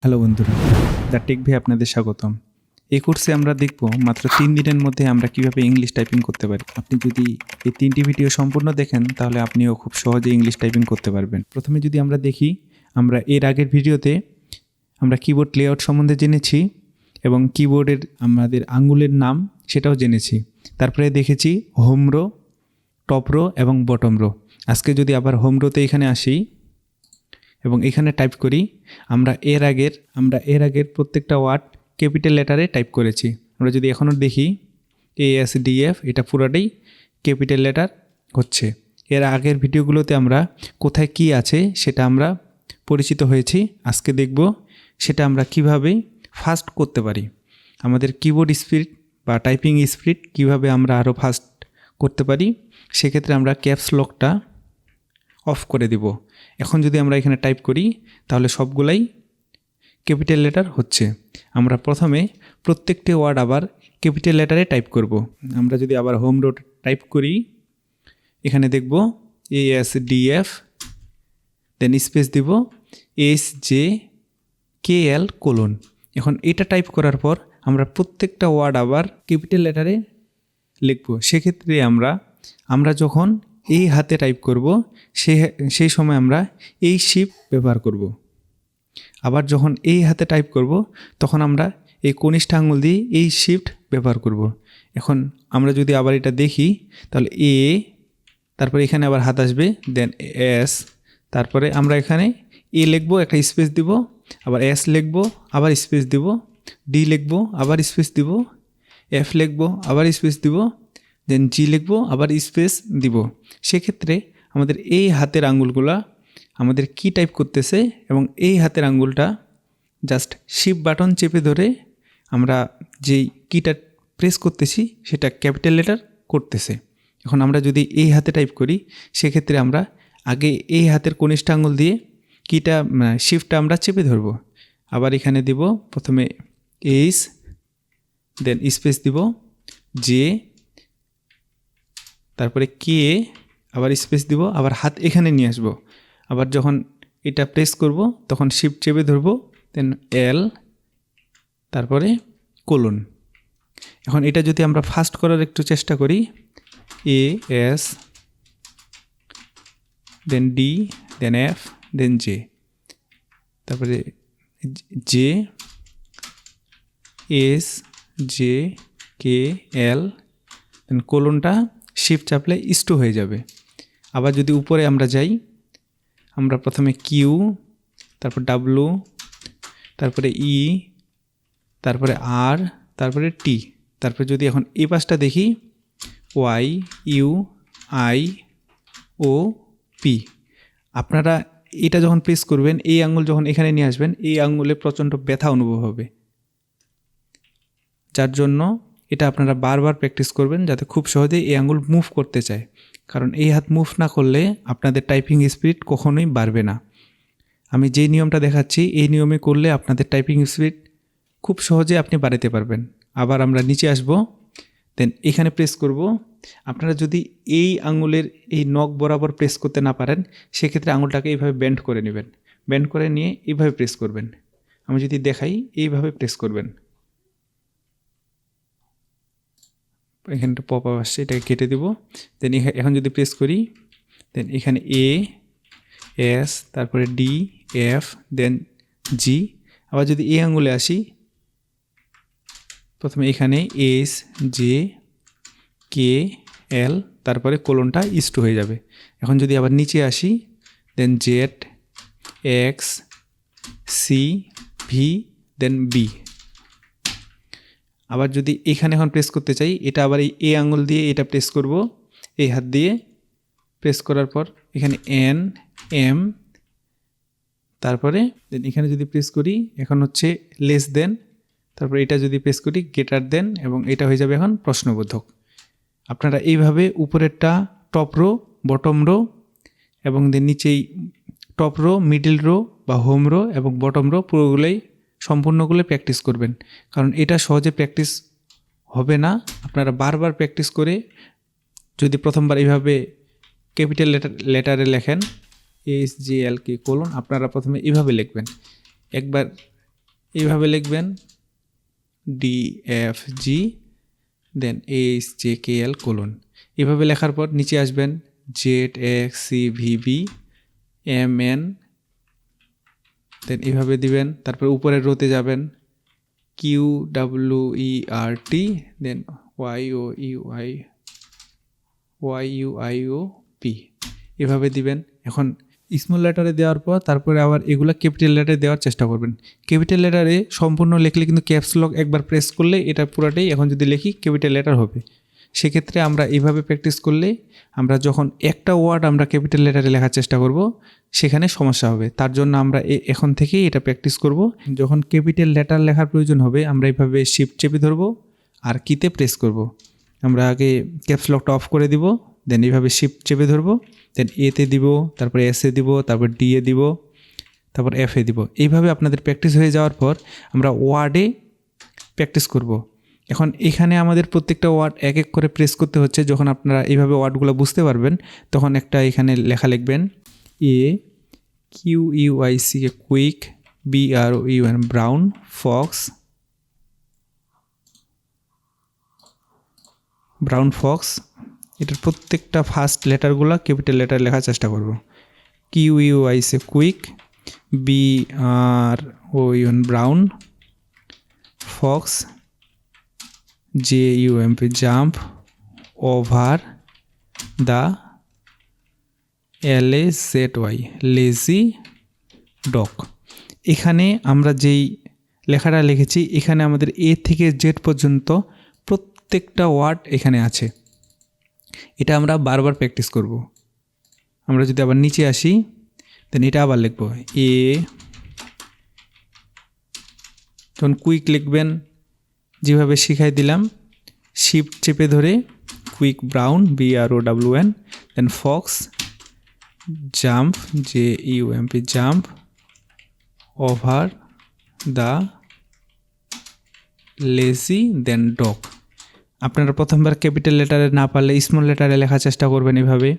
Hello বন্ধুরা, the take ভাই আপনাদের স্বাগতম। এই কোর্সে আমরা দেখব মাত্র 3 দিনের মধ্যে আমরা কিভাবে ইংলিশ টাইপিং করতে পারি। আপনি যদি এই 3টি ভিডিও সম্পূর্ণ দেখেন তাহলে আপনিও খুব সহজে ইংলিশ টাইপিং করতে পারবেন। প্রথমে যদি আমরা দেখি, আমরা এর আগের ভিডিওতে আমরা কিবোর্ড লেআউট সম্বন্ধে জেনেছি এবং কিবোর্ডের আমাদের আঙ্গুলের নাম সেটাও জেনেছি। তারপরে দেখেছি হোম রো, টপ রো এবং বটম রো। আজকে যদি আবার হোম রোতে এখানে আসি এবং এখানে টাইপ করি, আমরা এর আগের প্রত্যেকটা ওয়ার্ড ক্যাপিটাল লেটারে টাইপ করেছি। আমরা যদি এখনও দেখি ASDF, এটা পুরোটাই ক্যাপিটাল লেটার হচ্ছে। এর আগের ভিডিওগুলোতে আমরা কোথায় কি আছে সেটা আমরা পরিচিত হয়েছি। আজকে দেখব সেটা আমরা কিভাবে ফাস্ট করতে পারি। আমাদের কিবোর্ড স্পিড বা টাইপিং স্পিড কিভাবে আমরা আরও ফাস্ট করতে পারি, সেক্ষেত্রে আমরা ক্যাপস লকটা অফ করে দিব। এখন যদি আমরা এখানে টাইপ করি তাহলে সবগুলাই ক্যাপিটাল লেটার হচ্ছে। আমরা প্রথমে প্রত্যেকটি ওয়ার্ড আবার ক্যাপিটাল লেটারে টাইপ করব। আমরা যদি আবার হোম রো টাইপ করি, এখানে দেখব ASDF, দেন স্পেস দিব SJKL কোলন। এখন এটা টাইপ করার পর আমরা প্রত্যেকটা ওয়ার্ড আবার ক্যাপিটাল লেটারে লিখব। সেক্ষেত্রে আমরা যখন এই হাতে টাইপ করব সেই সময় আমরা এই শিফট ব্যবহার করব। আবার যখন এই হাতে টাইপ করব তখন আমরা এই কনিষ্ঠ আঙুল দিয়ে এই শিফট ব্যবহার করব। এখন আমরা যদি আবার এটা দেখি তাহলে তারপরে এখানে আবার হাত আসবে, দেন S, তারপরে আমরা এখানে লিখব, একটা স্পেস দিব, আবার S লিখব, আবার স্পেস দিব, D লিখব, আবার স্পেস দিব, F লিখব, আবার স্পেস দিব, দেন G লিখব, আবার স্পেস দিব। সেক্ষেত্রে আমাদের এই হাতের আঙ্গুলগুলা আমাদের কি টাইপ করতেছে এবং এই হাতের আঙ্গুলটা জাস্ট শিফট বাটন চেপে ধরে আমরা যেই কিটা প্রেস করতেছি সেটা ক্যাপিটাল লেটার করতেছে। এখন আমরা যদি এই হাতে টাইপ করি সেক্ষেত্রে আমরা আগে এই হাতের কনিষ্ঠ আঙ্গুল দিয়ে কিটা শিফটটা আমরা চেপে ধরব। আবার এখানে দিব প্রথমে H, দেন স্পেস দিব J, তারপরে কে, আবার স্পেস দিব, আবার হাত এখানে নিয়ে আসবো। আবার যখন এটা প্রেস করব তখন শিফট চেপে ধরবো, দেন L, তারপরে কোলন। এখন এটা যদি আমরা ফাস্ট করার একটু চেষ্টা করি, AS, দেন D, দেন F, দেন J, তারপরে J, S, J, K, L, দেন কোলনটা শিফট চাপলে স্টু হয়ে যাবে। আবার যদি উপরে আমরা যাই, আমরা প্রথমে Q, তারপর W, তারপরে E, তারপরে R, তারপরে T, তারপরে যদি এখন এই পাশটা দেখি Y, U, I, O, P। আপনারা এটা যখন প্রেস করবেন, এই আঙ্গুল যখন এখানে নিয়ে আসবেন, এই আঙ্গুলে প্রচণ্ড ব্যথা অনুভব হবে, যার জন্য এটা আপনারা বারবার প্র্যাকটিস করবেন যাতে খুব সহজেই এই আঙ্গুল মুভ করতে চায়। কারণ এই হাত মুভ না করলে আপনাদের টাইপিং স্পিড কখনোই বাড়বে না। আমি যেই নিয়মটা দেখাচ্ছি এই নিয়মে করলে আপনাদের টাইপিং স্পিড খুব সহজে আপনি বাড়াতে পারবেন। আবার আমরা নিচে আসব, দেন এখানে প্রেস করব। আপনারা যদি এই আঙ্গুলের এই নখ বরাবর প্রেস করতে না পারেন সেক্ষেত্রে আঙুলটাকে এইভাবে বেন্ড করে নেবেন। বেন্ড করে নিয়ে এইভাবে প্রেস করবেন। আমি যদি দেখাই, এইভাবে প্রেস করবেন। এখানটা পপ আপ আসছে, এটাকে কেটে দেব। দেন এখন যদি প্রেস করি, দেন এখানে AS, তারপরে D, F, দেন G। আবার যদি এই আঙ্গুলে আসি, প্রথমে এখানে S, J, K, L, তারপরে কোলনটা স্টু হয়ে যাবে। এখন যদি আবার নিচে আসি, দেন Z, X, C, V, দেন B। আবার যদি এখানে এখন প্রেস করতে চাই, এটা আবার এই আঙ্গুল দিয়ে এটা প্রেস করব, এই হাত দিয়ে প্রেস করার পর এখানে N, M, তারপরে দেন এখানে যদি প্রেস করি এখন হচ্ছে লেস দেন, তারপর এটা যদি প্রেস করি গ্রেটার দেন, এবং এটা হয়ে যাবে এখন প্রশ্নবোধক। আপনারা এইভাবে উপরেরটা টপ রো, বটম রো এবং দেন নিচেই টপ রো, মিডল রো বা হোম রো এবং বটম রো পুরোগুলোই সম্পূর্ণগুলো প্র্যাকটিস করবেন। কারণ এটা সহজে প্র্যাকটিস হবে না। আপনারা বারবার প্র্যাকটিস করে যদি প্রথমবার এইভাবে ক্যাপিটাল লেটারে লেখেন SJLK কোলন, আপনারা প্রথমে এইভাবে লিখবেন। একবার এইভাবে লিখবেন DFG দেন HJKL কোলন। এভাবে লেখার পর নিচে আসবেন ZXCVB MN দেন এভাবে দিবেন। তারপর উপরের রোতে যাবেন QWERT দেন YUIOP এভাবে দিবেন। এখন স্মল লেটারে দেওয়ার পর তারপরে আবার এগুলা ক্যাপিটাল লেটারে দেওয়ার চেষ্টা করবেন। ক্যাপিটাল লেটারে সম্পূর্ণ লিখলে কিন্তু ক্যাপস লক একবার প্রেস করলে এটা পুরাটাই এখন যদি লিখি ক্যাপিটাল লেটার হবে। সেক্ষেত্রে আমরা এইভাবে প্র্যাকটিস করলে আমরা যখন একটা ওয়ার্ড আমরা ক্যাপিটাল লেটারে লেখার চেষ্টা করব সেখানে সমস্যা হবে। তার জন্য আমরা এখন থেকেই এটা প্র্যাকটিস করব। যখন ক্যাপিটাল লেটার লেখার প্রয়োজন হবে আমরা এইভাবে শিফট চেপে ধরবো আর কিতে প্রেস করব। আমরা আগে ক্যাপস লকটা অফ করে দিব, দেন এইভাবে শিফট চেপে ধরবো, দেন এতে দিব, তারপরে এসে দিব, তারপর ডি এ দিব, তারপর এফ এ দিব। এইভাবে আপনাদের প্র্যাকটিস হয়ে যাওয়ার পর আমরা ওয়ার্ডে প্র্যাকটিস করব। এখন এখানে আমাদের প্রত্যেকটা ওয়ার্ড এক এক করে প্রেস করতে হচ্ছে। যখন আপনারা এইভাবে ওয়ার্ডগুলো বুঝতে পারবেন তখন একটা এখানে লেখা লিখবেন QUIC quick, BROUN brown, Fox. এটার প্রত্যেকটা ফার্স্ট লেটারগুলো ক্যাপিটাল লেটার লেখার চেষ্টা করব। QUIC quick, BROUN brown, Fox, JUMP jump, over the LAZY lazy dog. এখানে আমরা যেই লেখাটা লিখেছি এখানে আমাদের A থেকে Z পর্যন্ত প্রত্যেকটা ওয়ার্ড এখানে আছে। এটা আমরা বারবার প্র্যাকটিস করব। আমরা যদি আবার নিচে আসি দেন এটা আবার লিখব এ, তখন কুইক লিখবেন যেভাবে শিখাই দিলাম, শিফট চেপে ধরে quick brown, BROWN, then fox, jump, JUMP jump, over the lazy then dog. আপনারা প্রথমবার ক্যাপিটাল লেটারে না পারলে স্মল লেটারে লেখার চেষ্টা করবেন এভাবে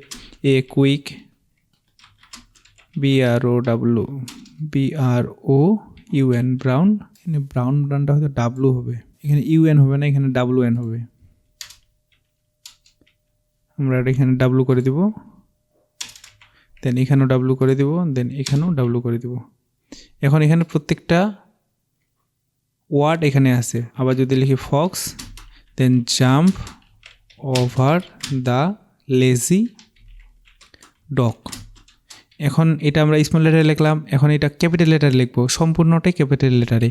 এ কুইক, BROUN ব্রাউন, এখানে ব্রাউনটা হয়তো ডাব্লু হবে, এখানে UN হবে না, এখানে WN হবে। আমরা এখানে ডাব্লু করে দিব, দেন এখানেও ডাব্লু করে দিব, দেন এখানেও ডাব্লু করে দিব। এখন এখানে প্রত্যেকটা ওয়ার্ড এখানে আছে। আবার যদি লিখি fox, then jump over the lazy dog. এখন এটা আমরা স্মল লেটারে লিখলাম, এখন এটা ক্যাপিটাল লেটারে লিখবো, সম্পূর্ণটাই ক্যাপিটাল লেটারে।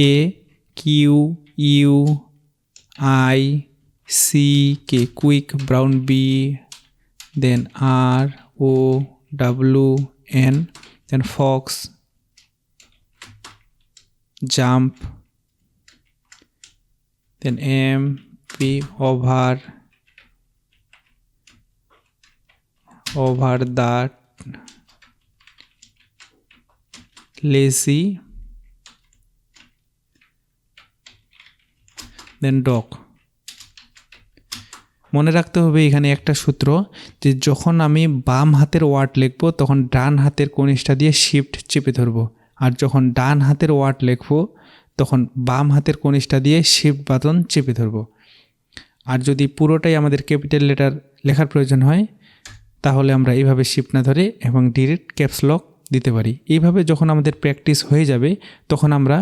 AQUIC quick brown, B then ROWN then fox, jump, then MP over the lazy then dog. মনে রাখতে হবে এখানে একটা সূত্র, যে যখন আমি বাম হাতের ওয়ার্ড লিখব তখন ডান হাতের কনিষ্ঠা দিয়ে শিফট চেপে ধরব, আর যখন ডান হাতের ওয়ার্ড লিখব তখন বাম হাতের কনিষ্ঠা দিয়ে শিফট বাটন চেপে ধরব। আর যদি পুরোটাই আমাদের ক্যাপিটাল লেটার লেখার প্রয়োজন হয় তাহলে আমরা এইভাবে শিফট না ধরে এবং ডিরেক্ট ক্যাপস লক দিতে পারি। এইভাবে যখন আমাদের প্র্যাকটিস হয়ে যাবে তখন আমরা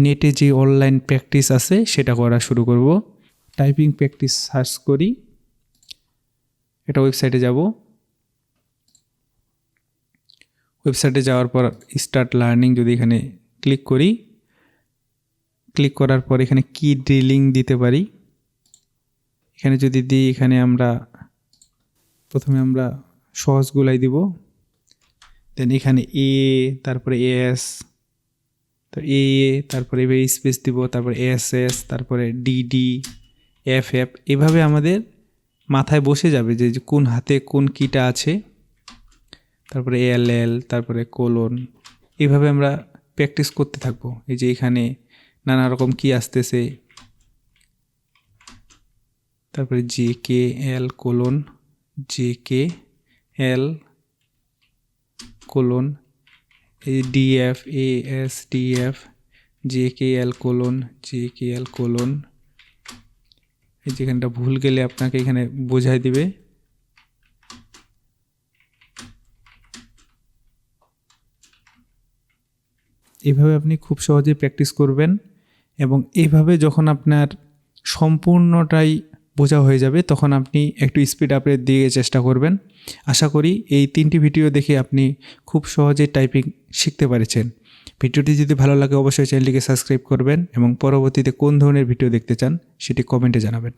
নেটে যে অনলাইন প্র্যাকটিস আছে সেটা করা শুরু করব। টাইপিং প্র্যাকটিস সার্চ করি, এটা ওয়েবসাইটে যাব। ওয়েবসাইটে যাওয়ার পর স্টার্ট লার্নিং যদি এখানে ক্লিক করি, ক্লিক করার পর এখানে কি ড্রিলিং দিতে পারি। এখানে যদি দিই, এখানে আমরা প্রথমে আমরা সহজগুলাই দিব, দেন এখানে A, তারপরে S, তো A, তারপরে এবার স্পেস দিব, তারপরে SS, তারপরে DD, FF। এভাবে আমাদের মাথায় বসে যাবে যে কোন হাতে কোন কিটা আছে, তারপরে LL, তারপরে কোলন। এইভাবে আমরা প্র্যাকটিস করতে থাকবো। এই যে এখানে নানা রকম কি আসতেছে, তারপরে JKL colon, JKL colon, DF, ASDF, JKL:, এই যেখানটা ভুল গেলে আপনাকে এখানে বোঝাই দিবে। এভাবে আপনি খুব সহজেই প্র্যাকটিস করবেন এবং এইভাবে যখন আপনার সম্পূর্ণটাই বোঝা হয়ে যাবে তখন আপনি একটু স্পিড আপের দিয়ে চেষ্টা করবেন। আশা করি এই 3টি ভিডিও দেখে আপনি খুব সহজে টাইপিং শিখতে পেরেছেন। ভিডিওটি যদি ভালো লাগে অবশ্যই চ্যানেলটিকে সাবস্ক্রাইব করবেন এবং পরবর্তীতে কোন ধরনের ভিডিও দেখতে চান সেটি কমেন্টে জানাবেন।